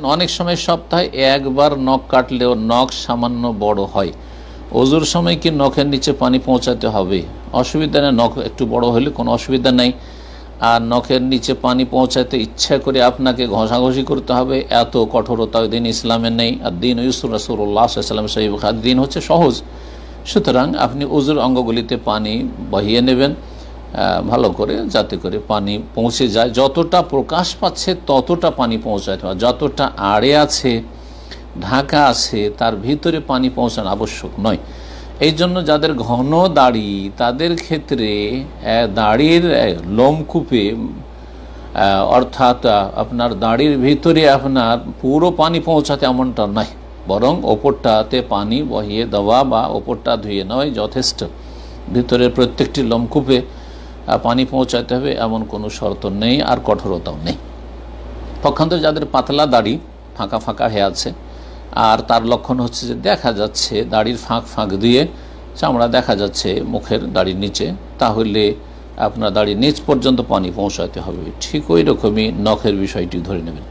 অনেক সময় সপ্তাহে একবার নখ কাটলেও নখ সামান্য বড় হয়, ওজুর সময় কি নখের নিচে পানি পৌঁছাতে হবে? অসুবিধা নেই, নখ একটু বড় হলে কোনো অসুবিধা নেই। আর নখের নিচে পানি পৌঁছাতে ইচ্ছা করে আপনাকে ঘষাঘষি করতে হবে, এত কঠোরতা দিন ইসলামের নেই। আর দিন ইউসুর রাসূলুল্লাহ সাল্লাল্লাহু আলাইহি ওয়াসাল্লাম সহিহ বুখারী, দিন হচ্ছে সহজ। সুতরাং আপনি ওজুর অঙ্গগুলিতে পানি বহিয়ে নেবেন ভালো করে, যাতে করে পানি পৌঁছে যায়। যতটা প্রকাশ পাচ্ছে ততটা পানি পৌঁছাতে হবে, যতটা আড়ে আছে ঢাকা আছে তার ভিতরে পানি পৌঁছানো আবশ্যক নয়। এই জন্য যাদের ঘন দাড়ি তাদের ক্ষেত্রে দাড়ির লোমকূপে অর্থাৎ আপনার দাড়ির ভিতরে আপনার পুরো পানি পৌঁছাতে এমনটা নয়, বরং ওপরটাতে পানি বহিয়ে দেওয়া বা ওপরটা ধুয়ে নেওয়াই যথেষ্ট। ভিতরের প্রত্যেকটি লোমকূপে পানি পৌঁছাতে হবে এমন কোনো শর্ত নেই, আর কঠোরতাও নেই। পক্ষান্তরে যাদের পাতলা দাড়ি ফাঁকা ফাঁকা হয়ে আছে আর তার লক্ষণ হচ্ছে যে দেখা যাচ্ছে দাড়ির ফাঁক ফাঁক দিয়ে চামড়া দেখা যাচ্ছে মুখের দাড়ির নিচে, তাহলে আপনার দাড়ির নিচ পর্যন্ত পানি পৌঁছাতে হবে। ঠিক ওই রকমই নখের বিষয়টি ধরে নেবেন।